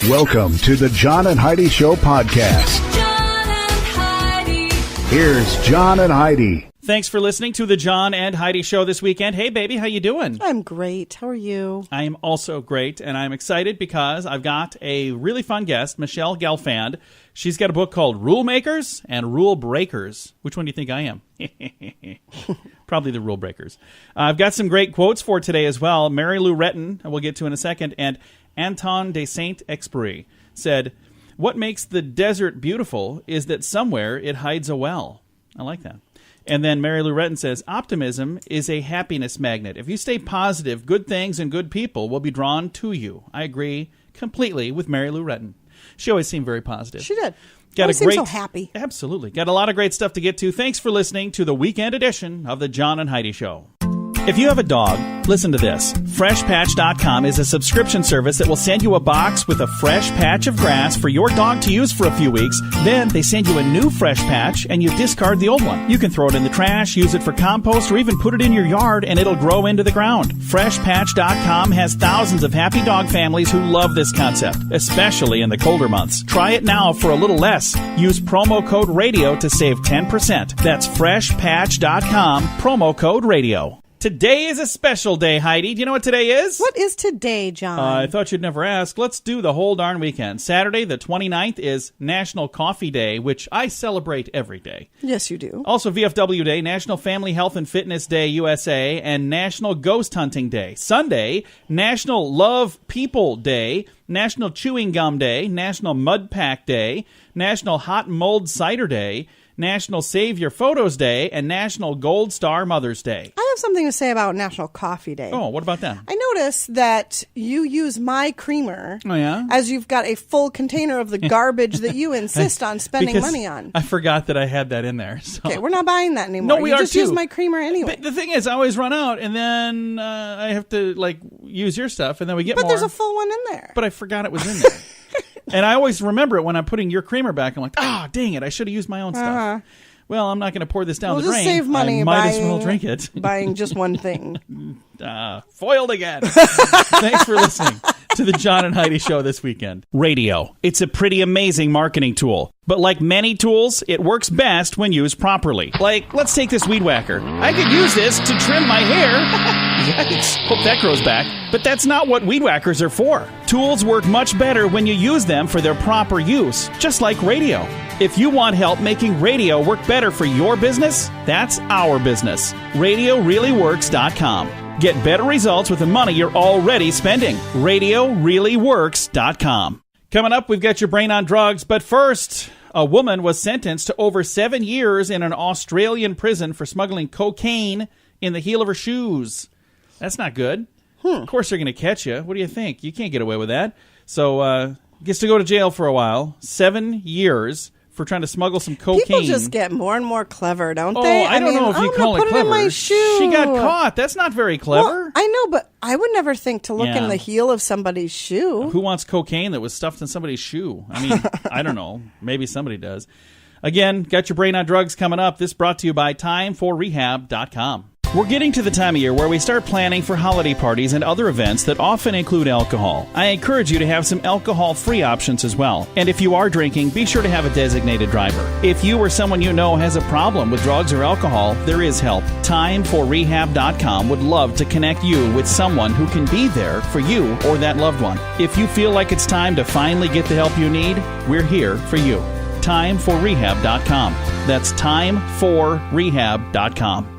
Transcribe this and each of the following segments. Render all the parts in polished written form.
Welcome to the John and Heidi Show podcast. John and Heidi. Here's John and Heidi. Thanks for listening to the John and Heidi Show this weekend. Hey, baby, how you doing? I'm great. How are you? I am also great, and I'm excited because I've got a really fun guest, Michelle Gelfand. She's got a book called Rule Makers and Rule Breakers. Which one do you think I am? Probably the Rule Breakers. I've got some great quotes for today as well. Mary Lou Retton, we'll get to in a second, and Anton de Saint-Exupéry said, "What makes the desert beautiful is that somewhere it hides a well." I like that. And then Mary Lou Retton says, "Optimism is a happiness magnet. If you stay positive, good things and good people will be drawn to you." I agree completely with Mary Lou Retton. She always seemed very positive. She did. Got Seems so happy. Absolutely. Got a lot of great stuff to get to. Thanks for listening to the weekend edition of the John and Heidi Show. If you have a dog, listen to this. FreshPatch.com is a subscription service that will send you a box with a fresh patch of grass for your dog to use for a few weeks. Then they send you a new fresh patch and you discard the old one. You can throw it in the trash, use it for compost, or even put it in your yard and it'll grow into the ground. FreshPatch.com has thousands of happy dog families who love this concept, especially in the colder months. Try it now for a little less. Use promo code RADIO to save 10%. That's FreshPatch.com, promo code RADIO. Today is a special day, Heidi. Do you know what today is? What is today, John? I thought you'd never ask. Let's do the whole darn weekend. Saturday, the 29th, is National Coffee Day, which I celebrate every day. Yes, you do. Also, VFW Day, National Family Health and Fitness Day, USA, and National Ghost Hunting Day. Sunday, National Love People Day, National Chewing Gum Day, National Mud Pack Day, National Hot Mold Cider Day, National Save Your Photos Day, and National Gold Star Mother's Day. I have something to say about National Coffee Day. Oh, what about that? I noticed that you use my creamer as you've got a full container of the garbage that you insist on spending money on. I forgot that I had that in there. So. Okay, we're not buying that anymore. No, we you are just too. use my creamer anyway. But the thing is, I always run out, and then I have to use your stuff, and then we get more. But there's a full one in there. But I forgot it was in there. And I always remember it when I'm putting your creamer back. I'm like, dang it, I should have used my own stuff. Well, I'm not going to pour this down the drain. We'll just save money I might as well drink it. Buying just one thing. Foiled again. Thanks for listening to the John and Heidi Show this weekend. Radio. It's a pretty amazing marketing tool. But like many tools, it works best when used properly. Like, let's take this weed whacker. I could use this to trim my hair. Yikes. Hope that grows back. But that's not what weed whackers are for. Tools work much better when you use them for their proper use, just like radio. If you want help making radio work better for your business, that's our business. RadioReallyWorks.com. Get better results with the money you're already spending. RadioReallyWorks.com. Coming up, we've got your brain on drugs, but first, a woman was sentenced to over 7 years in an Australian prison for smuggling cocaine in the heel of her shoes. That's not good. Of course they're going to catch you. What do you think? You can't get away with that. So, gets to go to jail for a while. 7 years for trying to smuggle some cocaine. People just get more and more clever, don't they? I don't know if you call it clever. Put it in my shoe. She got caught. That's not very clever. Well, I know, but I would never think to look in the heel of somebody's shoe. Who wants cocaine that was stuffed in somebody's shoe? I mean, I don't know. Maybe somebody does. Again, got your brain on drugs coming up. This brought to you by TimeForRehab.com. We're getting to the time of year where we start planning for holiday parties and other events that often include alcohol. I encourage you to have some alcohol-free options as well. And if you are drinking, be sure to have a designated driver. If you or someone you know has a problem with drugs or alcohol, there is help. TimeForRehab.com would love to connect you with someone who can be there for you or that loved one. If you feel like it's time to finally get the help you need, we're here for you. TimeForRehab.com. That's TimeForRehab.com.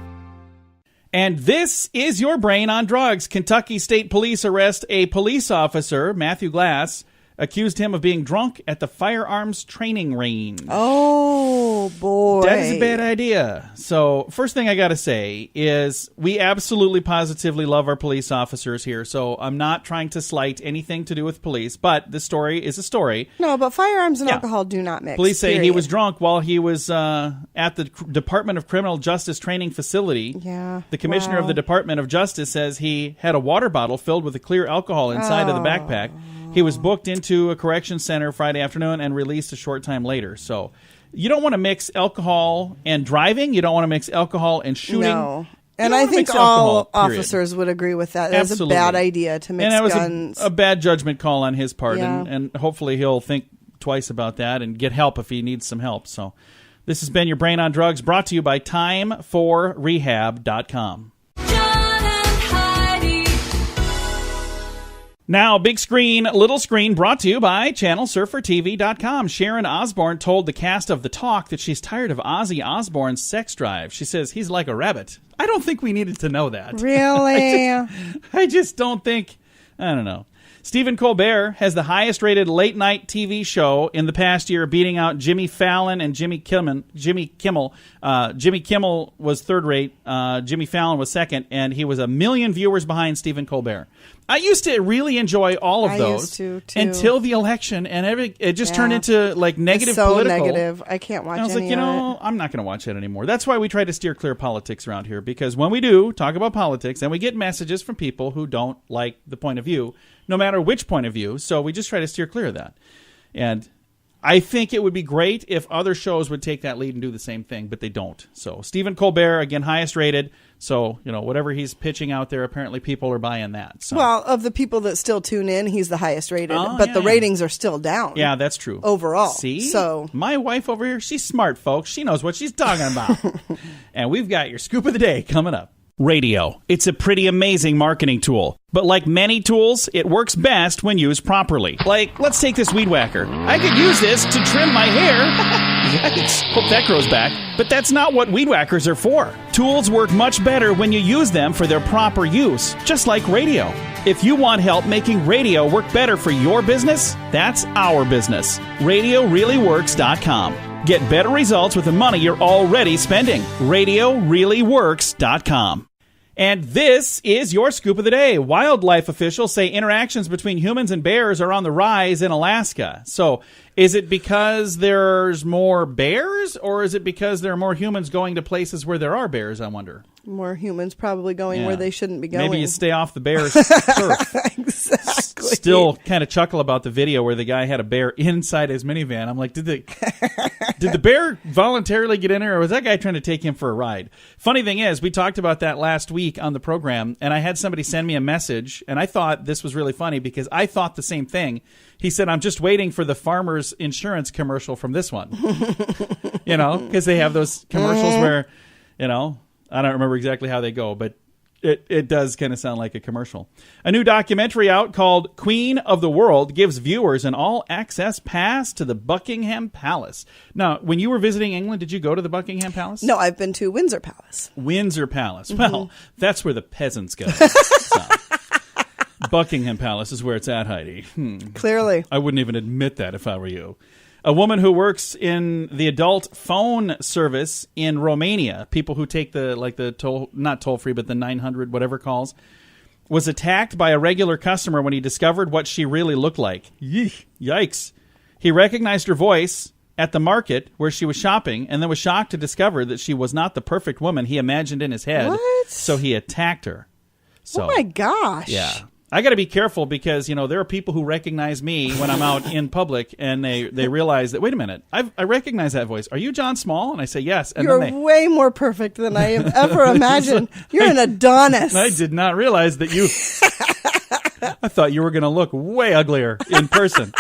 And this is your brain on drugs. Kentucky State Police arrest a police officer, Matthew Glass, accused him of being drunk at the firearms training range. Oh, boy. That is a bad idea. So, first thing I got to say is we absolutely positively love our police officers here. So, I'm not trying to slight anything to do with police, but the story is a story. No, but firearms and alcohol do not mix. Police say he was drunk while he was at the Department of Criminal Justice training facility. Yeah. The commissioner of the Department of Justice says he had a water bottle filled with a clear alcohol inside of the backpack. He was booked into a correction center Friday afternoon and released a short time later. So you don't want to mix alcohol and driving. You don't want to mix alcohol and shooting. No. And I think all officers would agree with that. It was a bad idea to mix guns. And it was a bad judgment call on his part. Yeah. And hopefully he'll think twice about that and get help if he needs some help. So this has been your Brain on Drugs, brought to you by timeforrehab.com. Now, big screen, little screen, brought to you by ChannelSurferTV.com. Sharon Osbourne told the cast of The Talk that she's tired of Ozzy Osbourne's sex drive. She says he's like a rabbit. I don't think we needed to know that. Really? I just don't think, I don't know. Stephen Colbert has the highest-rated late-night TV show in the past year, beating out Jimmy Fallon and Jimmy Kimmel. Jimmy Kimmel was third-rate. Jimmy Fallon was second, and he was 1 million viewers behind Stephen Colbert. I used to really enjoy all of those used to, too. Until the election, and it just turned into like negative political. Negative. I can't watch it. I was like, I'm not going to watch it anymore. That's why we try to steer clear of politics around here, because when we do talk about politics, and we get messages from people who don't like the point of view, no matter which point of view, so we just try to steer clear of that. And I think it would be great if other shows would take that lead and do the same thing, but they don't. So Stephen Colbert, again, highest rated. So, whatever he's pitching out there, apparently people are buying that. So. Well, of the people that still tune in, he's the highest rated. But the ratings are still down. Yeah, that's true. Overall. See? So my wife over here, she's smart, folks. She knows what she's talking about. And we've got your scoop of the day coming up. Radio. It's a pretty amazing marketing tool. But like many tools, it works best when used properly. Like, let's take this weed whacker. I could use this to trim my hair. Yikes. Hope that grows back. But that's not what weed whackers are for. Tools work much better when you use them for their proper use, just like radio. If you want help making radio work better for your business, that's our business. RadioReallyWorks.com. Get better results with the money you're already spending. RadioReallyWorks.com. And this is your scoop of the day. Wildlife officials say interactions between humans and bears are on the rise in Alaska. So is it because there's more bears, or is it because there are more humans going to places where there are bears, I wonder? More humans probably going where they shouldn't be going. Maybe you stay off the bears' turf. Exactly. Still kind of chuckle about the video where the guy had a bear inside his minivan. I'm like, did the bear voluntarily get in there, or was that guy trying to take him for a ride? Funny thing is, we talked about that last week on the program, and I had somebody send me a message, and I thought this was really funny because I thought the same thing. He said, I'm just waiting for the farmer's insurance commercial from this one. Because they have those commercials where, I don't remember exactly how they go, but it does kind of sound like a commercial. A new documentary out called Queen of the World gives viewers an all-access pass to the Buckingham Palace. Now, when you were visiting England, did you go to the Buckingham Palace? No, I've been to Windsor Palace. Windsor Palace. Mm-hmm. Well, that's where the peasants go. So, Buckingham Palace is where it's at, Heidi. Clearly. I wouldn't even admit that if I were you. A woman who works in the adult phone service in Romania, people who take the toll, not toll free, but the 900 whatever calls, was attacked by a regular customer when he discovered what she really looked like. Yikes. He recognized her voice at the market where she was shopping and then was shocked to discover that she was not the perfect woman he imagined in his head. What? So he attacked her. So, oh my gosh. Yeah. I got to be careful because, there are people who recognize me when I'm out in public, and they realize that, wait a minute, I recognize that voice. Are you John Small? And I say, yes. And you're way more perfect than I have ever imagined. You're an Adonis. I did not realize that you... I thought you were going to look way uglier in person.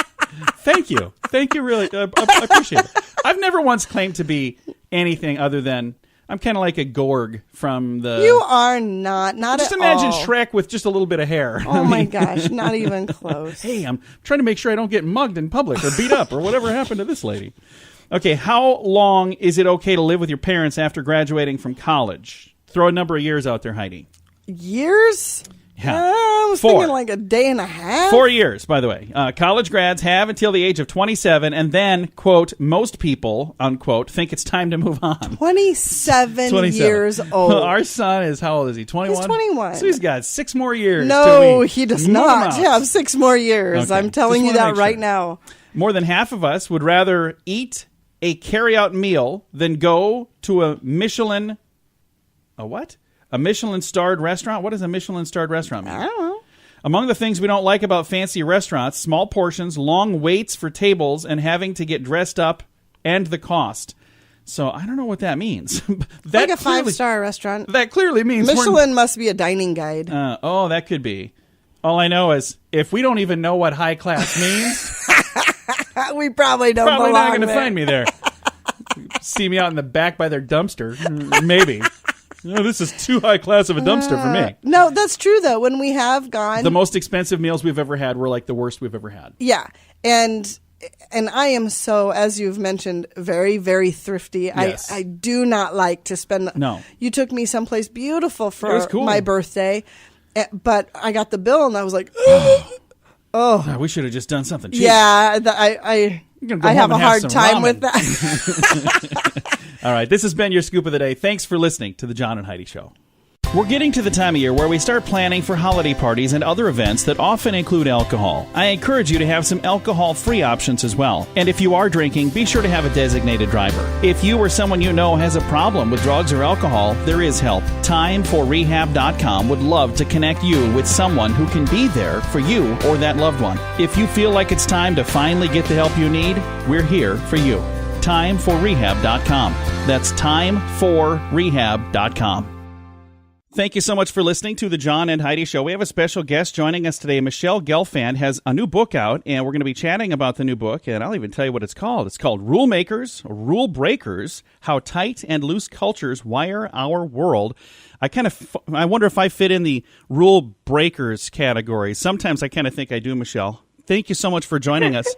Thank you. Thank you, really. I appreciate it. I've never once claimed to be anything other than... I'm kind of like a Gorg from the... You are not just at imagine all. Shrek with just a little bit of hair. Oh, my gosh. Not even close. Hey, I'm trying to make sure I don't get mugged in public or beat up or whatever happened to this lady. Okay, how long is it okay to live with your parents after graduating from college? Throw a number of years out there, Heidi. Years? Yeah. I was thinking like a day and a half. 4 years, by the way. College grads have until the age of 27, and then, quote, most people, unquote, think it's time to move on. 27 years old. Our son is, how old is he, 21? He's 21. So he's got 6 more years. No, he does not have 6 more years. Okay. I'm telling you that right now. More than half of us would rather eat a carry-out meal than go to a Michelin... A what? A Michelin-starred restaurant? What does a Michelin-starred restaurant mean? I don't know. Among the things we don't like about fancy restaurants, small portions, long waits for tables, and having to get dressed up, and the cost. So I don't know what that means. Like a 5-star restaurant. That clearly means Michelin must be a dining guide. That could be. All I know is if we don't even know what high class means, we probably don't probably belong not going to there. find me there. See me out in the back by their dumpster, maybe. This is too high class of a dumpster for me. No, that's true though. When we have gone, The most expensive meals we've ever had were like the worst we've ever had. yeah, and I am so, as you've mentioned, very, very thrifty. Yes. I do not like to spend. No. You took me someplace beautiful It for was cool. my birthday, but I got the bill and I was like, We should have just done something cheap. yeah, You're gonna go I home have a and hard some time ramen. with that. All right, this has been your Scoop of the Day. Thanks for listening to The John and Heidi Show. We're getting to the time of year where we start planning for holiday parties and other events that often include alcohol. I encourage you to have some alcohol-free options as well. And if you are drinking, be sure to have a designated driver. If you or someone you know has a problem with drugs or alcohol, there is help. Timeforrehab.com would love to connect you with someone who can be there for you or that loved one. If you feel like it's time to finally get the help you need, we're here for you. Timeforrehab.com. That's timeforrehab.com. Thank you so much for listening to the John and Heidi Show. We have a special guest joining us today. Michelle Gelfand has a new book out, and we're going to be chatting about the new book, and I'll even tell you what it's called. It's called Rule Makers, Rule Breakers, How Tight and Loose Cultures Wire Our World. I wonder if I fit in the rule breakers category. Sometimes I kind of think I do, Michelle. Thank you so much for joining us.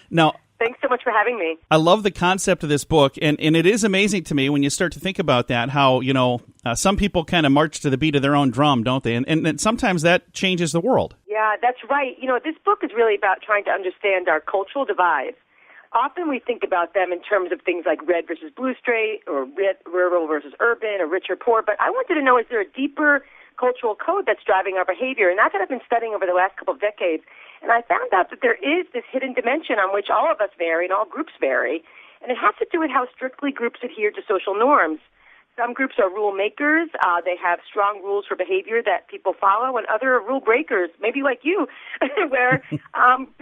Now, thanks so much for having me. I love the concept of this book, and it is amazing to me when you start to think about that, how, some people kind of march to the beat of their own drum, don't they? And sometimes that changes the world. Yeah, that's right. This book is really about trying to understand our cultural divides. Often we think about them in terms of things like red versus blue state, or rural versus urban, or rich or poor, but I wanted to know, is there a deeper cultural code that's driving our behavior? And that's what I've been studying over the last couple of decades. And I found out that there is this hidden dimension on which all of us vary and all groups vary, and it has to do with how strictly groups adhere to social norms. Some groups are rule makers. They have strong rules for behavior that people follow, and other are rule breakers, maybe like you, where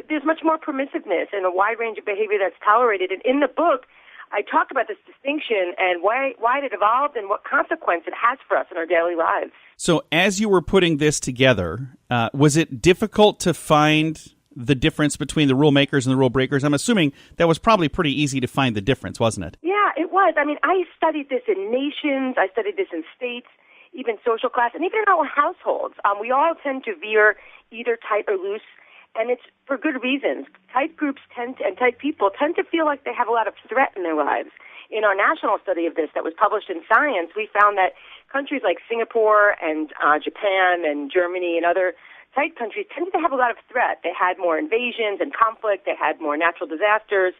there's much more permissiveness and a wide range of behavior that's tolerated. And in the book, I talk about this distinction and why it evolved and what consequence it has for us in our daily lives. So as you were putting this together, was it difficult to find the difference between the rule makers and the rule breakers? I'm assuming that was probably pretty easy to find the difference, wasn't it? Yeah, it was. I mean, I studied this in nations. I studied this in states, even social class, and even in our own households. We all tend to veer either tight or loose, and it's for good reasons. Tight groups and tight people tend to feel like they have a lot of threat in their lives. In our national study of this that was published in Science, we found that countries like Singapore and Japan and Germany and other tight countries tended to have a lot of threat. They had more invasions and conflict. They had more natural disasters.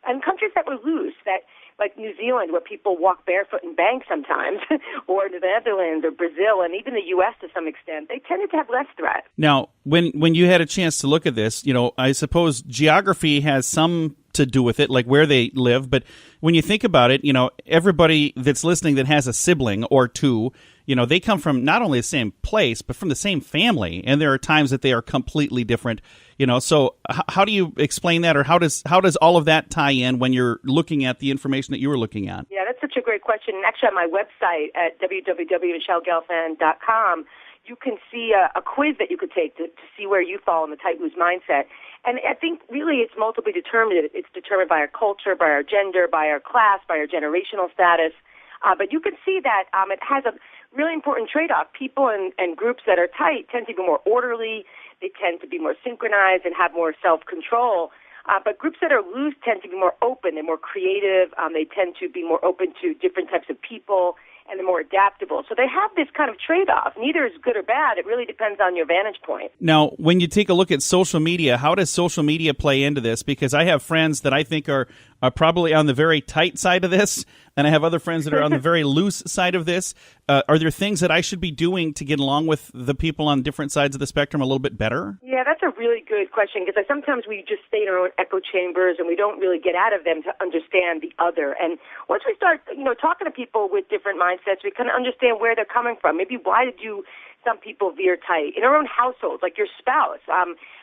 And countries that were loose, like New Zealand, where people walk barefoot in banks sometimes, or the Netherlands or Brazil, and even the U.S. to some extent, they tended to have less threat. Now, when you had a chance to look at this, I suppose geography has some to do with it, like where they live. But when you think about it, everybody that's listening that has a sibling or two, they come from not only the same place, but from the same family. And there are times that they are completely different, So how do you explain that, or how does all of that tie in when you're looking at the information that you were looking at? Yeah, that's such a great question. And actually, on my website at www.michellegelfand.com, you can see a quiz that you could take to see where you fall in the tight loose mindset. And I think really it's multiply determined. It's determined by our culture, by our gender, by our class, by our generational status. But you can see that it has a really important trade-off. People and groups that are tight tend to be more orderly. They tend to be more synchronized and have more self-control. But groups that are loose tend to be more open. They're more creative. They tend to be more open to different types of people, and they're more adaptable. So they have this kind of trade-off. Neither is good or bad. It really depends on your vantage point. Now, when you take a look at social media, how does social media play into this? Because I have friends that I think are probably on the very tight side of this, and I have other friends that are on the very loose side of this. Are there things that I should be doing to get along with the people on different sides of the spectrum a little bit better? Yeah, that's a really good question, because sometimes we just stay in our own echo chambers and we don't really get out of them to understand the other. And once we start, talking to people with different mindsets, we kind of understand where they're coming from. Maybe why did some people veer tight? In our own households, like your spouse,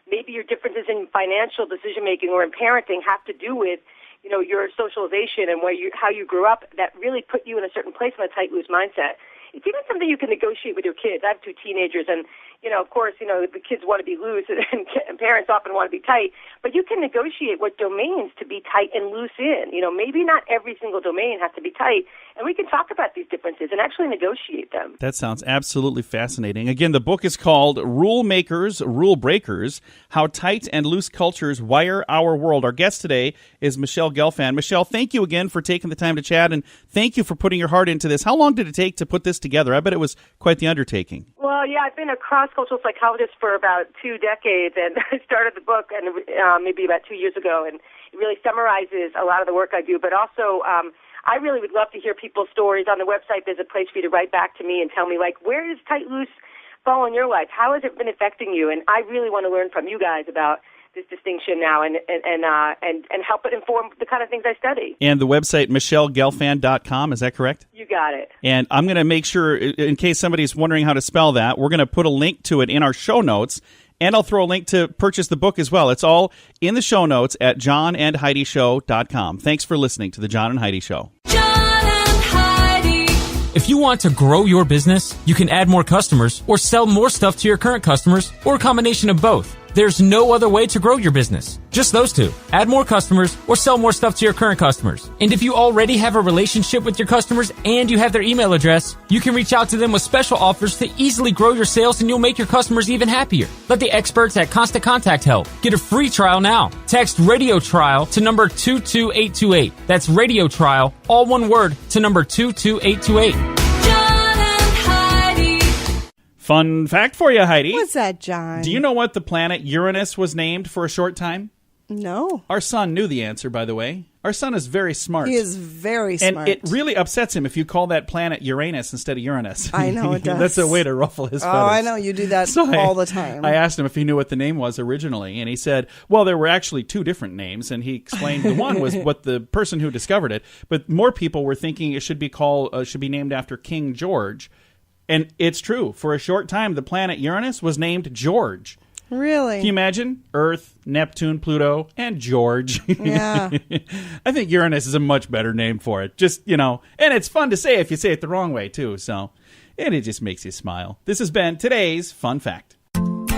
maybe your differences in financial decision-making or in parenting have to do with your socialization and how you grew up that really put you in a certain place in a tight, loose mindset. It's even something you can negotiate with your kids. I have 2 teenagers, and, of course, the kids want to be loose, and parents often want to be tight. But you can negotiate what domains to be tight and loose in. Maybe not every single domain has to be tight, and we can talk about these differences and actually negotiate them. That sounds absolutely fascinating. Again, the book is called Rule Makers, Rule Breakers, How Tight and Loose Cultures Wire Our World. Our guest today is Michelle Gelfand. Michelle, thank you again for taking the time to chat, and thank you for putting your heart into this. How long did it take to put this together? I bet it was quite the undertaking. Well, yeah, I've been a cross-cultural psychologist for about 2 decades, and I started the book maybe about 2 years ago, and it really summarizes a lot of the work I do. But also, I really would love to hear people's stories. On the website, there's a place for you to write back to me and tell me, where does tight, loose fall in your life? How has it been affecting you? And I really want to learn from you guys about this distinction now and help it inform the kind of things I study. And the website, michellegelfand.com, is that correct? You got it. And I'm going to make sure, in case somebody's wondering how to spell that, we're going to put a link to it in our show notes, and I'll throw a link to purchase the book as well. It's all in the show notes at johnandheidishow.com. Thanks for listening to The John and Heidi Show. John and Heidi. If you want to grow your business, you can add more customers or sell more stuff to your current customers or a combination of both. There's no other way to grow your business. Just those two. Add more customers or sell more stuff to your current customers. And if you already have a relationship with your customers and you have their email address, you can reach out to them with special offers to easily grow your sales, and you'll make your customers even happier. Let the experts at Constant Contact help. Get a free trial now. Text Radio Trial to number 22828. That's Radio Trial, all one word, to number 22828. Fun fact for you, Heidi. What's that, John? Do you know what the planet Uranus was named for a short time? No. Our son knew the answer, by the way. Our son is very smart. He is very smart. And it really upsets him if you call that planet Uranus instead of Uranus. I know it does. That's a way to ruffle his feathers. Oh, I know. You do that all the time. I asked him if he knew what the name was originally, and he said, well, there were actually 2 different names, and he explained the one was what the person who discovered it, but more people were thinking it should be named after King George. And it's true. For a short time, the planet Uranus was named George. Really? Can you imagine? Earth, Neptune, Pluto, and George. Yeah. I think Uranus is a much better name for it. Just, and it's fun to say if you say it the wrong way, too. And it just makes you smile. This has been today's Fun Fact.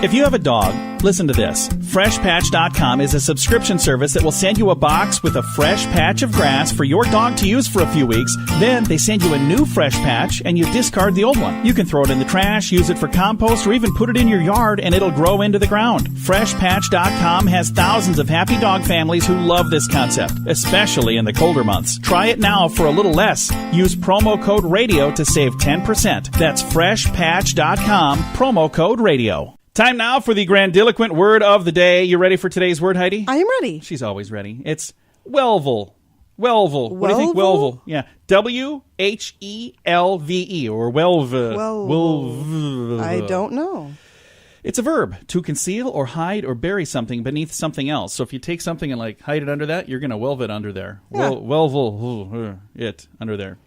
If you have a dog, listen to this. Freshpatch.com is a subscription service that will send you a box with a fresh patch of grass for your dog to use for a few weeks. Then they send you a new fresh patch and you discard the old one. You can throw it in the trash, use it for compost, or even put it in your yard and it'll grow into the ground. Freshpatch.com has thousands of happy dog families who love this concept, especially in the colder months. Try it now for a little less. Use promo code RADIO to save 10%. That's freshpatch.com, promo code RADIO. Time now for the grandiloquent word of the day. You ready for today's word, Heidi? I am ready. She's always ready. It's Welvel. Welvel. What do you think, Welvel? Yeah. W-H-E-L-V-E, or Welve. Welve. I don't know. It's a verb, to conceal or hide or bury something beneath something else. So if you take something and hide it under that, you're going to welve it under there. Yeah. Welvel it under there.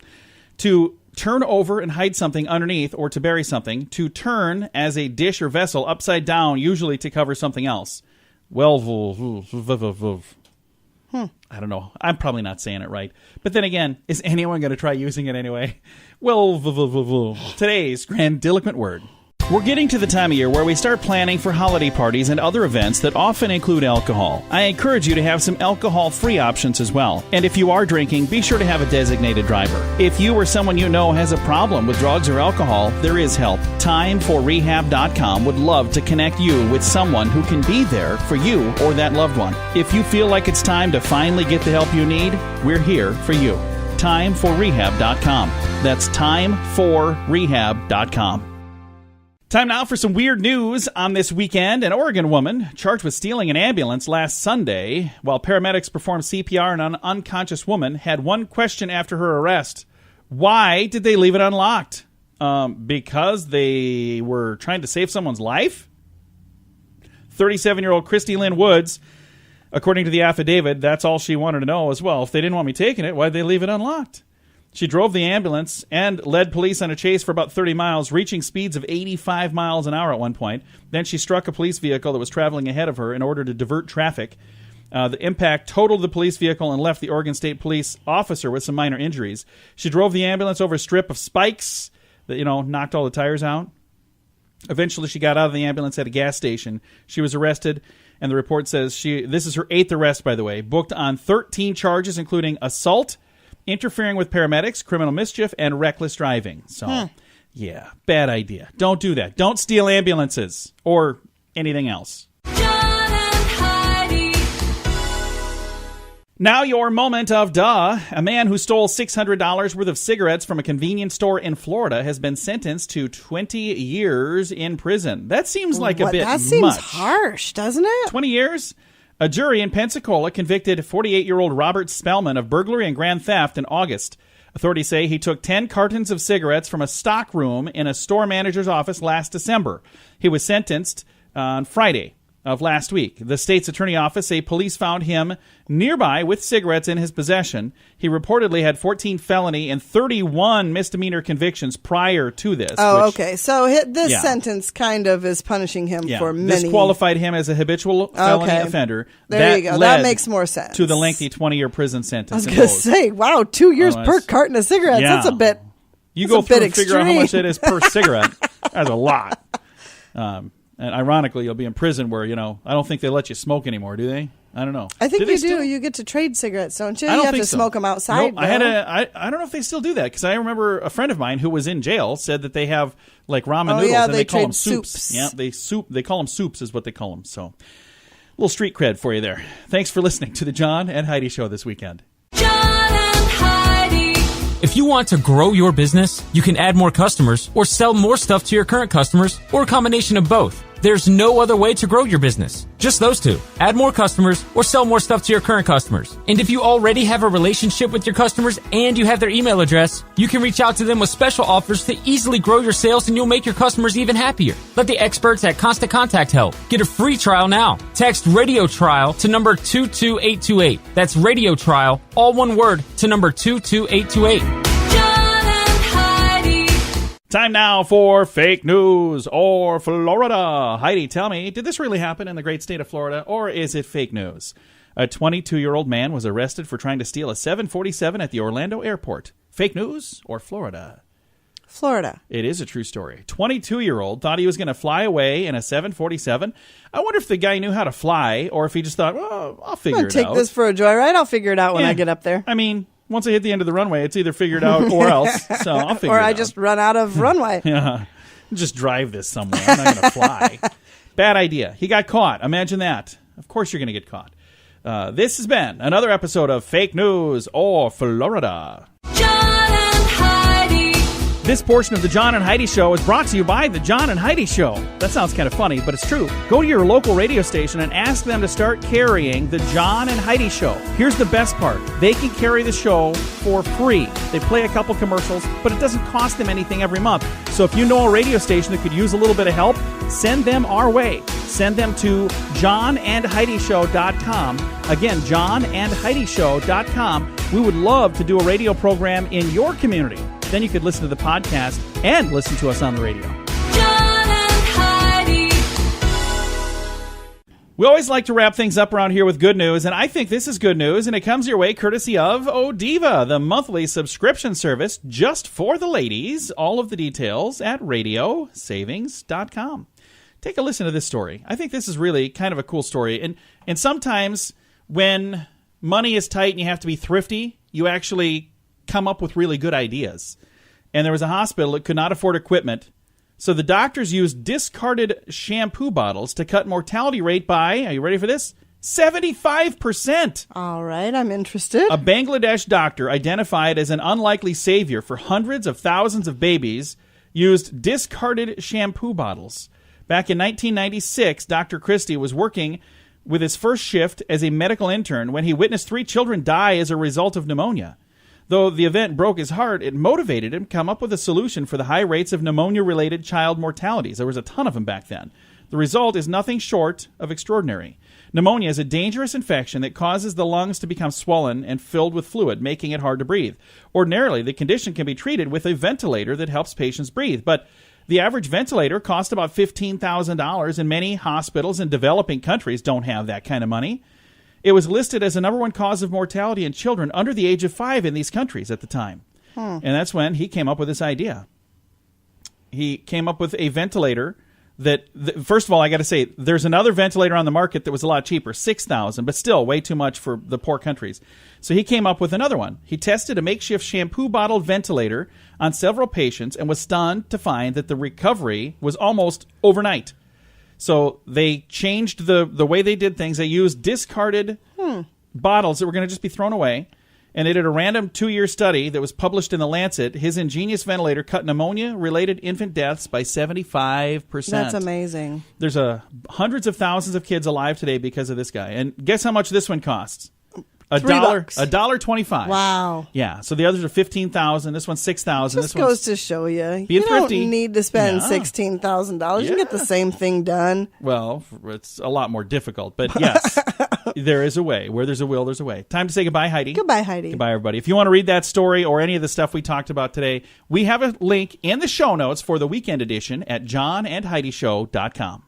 To turn over and hide something underneath, or to bury something. To turn as a dish or vessel upside down, usually to cover something else. Welvel. I don't know. I'm probably not saying it right. But then again, is anyone going to try using it anyway? Today's grandiloquent word. We're getting to the time of year where we start planning for holiday parties and other events that often include alcohol. I encourage you to have some alcohol-free options as well. And if you are drinking, be sure to have a designated driver. If you or someone you know has a problem with drugs or alcohol, there is help. TimeForRehab.com would love to connect you with someone who can be there for you or that loved one. If you feel like it's time to finally get the help you need, we're here for you. TimeForRehab.com. That's TimeForRehab.com. Time now for some weird news on this weekend. An Oregon woman charged with stealing an ambulance last Sunday while paramedics performed CPR on an unconscious woman had one question after her arrest. Why did they leave it unlocked? Because they were trying to save someone's life? 37-year-old Christy Lynn Woods, according to the affidavit, that's all she wanted to know as well. If they didn't want me taking it, why'd they leave it unlocked? She drove the ambulance and led police on a chase for about 30 miles, reaching speeds of 85 miles an hour at one point. Then she struck a police vehicle that was traveling ahead of her in order to divert traffic. The impact totaled the police vehicle and left the Oregon State Police officer with some minor injuries. She drove the ambulance over a strip of spikes that, knocked all the tires out. Eventually, she got out of the ambulance at a gas station. She was arrested, and the report says this is her 8th arrest, by the way, booked on 13 charges, including assault, interfering with paramedics, criminal mischief, and reckless driving. So, yeah, bad idea. Don't do that. Don't steal ambulances or anything else. Now your moment of duh. A man who stole $600 worth of cigarettes from a convenience store in Florida has been sentenced to 20 years in prison. That seems like a bit much. That seems harsh, doesn't it? 20 years? A jury in Pensacola convicted 48-year-old Robert Spellman of burglary and grand theft in August. Authorities say he took 10 cartons of cigarettes from a stock room in a store manager's office last December. He was sentenced on Friday of last week. The state's attorney office say police found him nearby with cigarettes in his possession. He reportedly had 14 felony and 31 misdemeanor convictions prior to this. Oh, okay. So this sentence kind of is punishing him for many. Disqualified him as a habitual felony offender. There you go. That makes more sense. To the lengthy 20-year prison sentence. I was going to say, wow, 2 years per carton of cigarettes. Yeah. That's a bit You go through and figure out how much it is per cigarette. That's a lot. And ironically, you'll be in prison where, I don't think they let you smoke anymore, do they? I don't know. I think you do. You get to trade cigarettes, don't you? I don't have think to so. smoke them outside. Nope, I don't know if they still do that, because I remember a friend of mine who was in jail said that they have like ramen noodles and they call them soups. Yeah, they call them soups is what they call them. So, a little street cred for you there. Thanks for listening to the John and Heidi Show this weekend. John and Heidi. If you want to grow your business, you can add more customers or sell more stuff to your current customers or a combination of both. There's no other way to grow your business. Just those two. Add more customers or sell more stuff to your current customers. And if you already have a relationship with your customers and you have their email address, you can reach out to them with special offers to easily grow your sales, and you'll make your customers even happier. Let the experts at Constant Contact help. Get a free trial now. Text Radio Trial to number 22828. That's Radio Trial, all one word, to number 22828. Time now for fake news or Florida. Heidi, tell me, did this really happen in the great state of Florida, or is it fake news? A 22-year-old man was arrested for trying to steal a 747 at the Orlando airport. Fake news or Florida? Florida. It is a true story. 22-year-old thought he was going to fly away in a 747. I wonder if the guy knew how to fly, or if he just thought, well, I'll figure it out. Take this for a joyride. I'll figure it out when I get up there. I mean, once I hit the end of the runway, it's either figured out or else. So I'll figure it out. Or I just run out of runway. Yeah. Just drive this somewhere. I'm not going to fly. Bad idea. He got caught. Imagine that. Of course you're going to get caught. This has been another episode of Fake News or Florida. This portion of the John and Heidi Show is brought to you by the John and Heidi Show. That sounds kind of funny, but it's true. Go to your local radio station and ask them to start carrying the John and Heidi Show. Here's the best part. They can carry the show for free. They play a couple commercials, but it doesn't cost them anything every month. So if you know a radio station that could use a little bit of help, send them our way. Send them to johnandheidishow.com. Again, johnandheidishow.com. We would love to do a radio program in your community. Then you could listen to the podcast and listen to us on the radio. John and Heidi. We always like to wrap things up around here with good news, and I think this is good news, and it comes your way courtesy of Odiva, the monthly subscription service just for the ladies. All of the details at radiosavings.com. Take a listen to this story. I think this is really kind of a cool story. And sometimes when money is tight and you have to be thrifty, you actually come up with really good ideas. And there was a hospital that could not afford equipment, so the doctors used discarded shampoo bottles to cut mortality rate by, are you ready for this? 75%. All right, I'm interested. A Bangladesh doctor identified as an unlikely savior for hundreds of thousands of babies used discarded shampoo bottles. Back in 1996, Dr. Christie was working with his first shift as a medical intern when he witnessed 3 children die as a result of pneumonia. Though the event broke his heart, it motivated him to come up with a solution for the high rates of pneumonia-related child mortalities. There was a ton of them back then. The result is nothing short of extraordinary. Pneumonia is a dangerous infection that causes the lungs to become swollen and filled with fluid, making it hard to breathe. Ordinarily, the condition can be treated with a ventilator that helps patients breathe, but the average ventilator costs about $15,000, and many hospitals in developing countries don't have that kind of money. It was listed as the number one cause of mortality in children under the age of 5 in these countries at the time. And that's when he came up with this idea. He came up with a ventilator that, first of all, I got to say, there's another ventilator on the market that was a lot cheaper, $6,000, but still way too much for the poor countries. So he came up with another one. He tested a makeshift shampoo bottle ventilator on several patients and was stunned to find that the recovery was almost overnight. So they changed the way they did things. They used discarded bottles that were going to just be thrown away. And they did a random 2-year study that was published in The Lancet. His ingenious ventilator cut pneumonia-related infant deaths by 75%. That's amazing. There's hundreds of thousands of kids alive today because of this guy. And guess how much this one costs? $1.25. Wow. Yeah. So the others are $15,000. This one's $6,000. Just goes to show you. Being You thrifty. don't need to spend $16,000. You get the same thing done. Well, it's a lot more difficult. But yes, there is a way. Where there's a will, there's a way. Time to say goodbye, Heidi. Goodbye, Heidi. Goodbye, everybody. If you want to read that story or any of the stuff we talked about today, we have a link in the show notes for the weekend edition at johnandheidishow.com.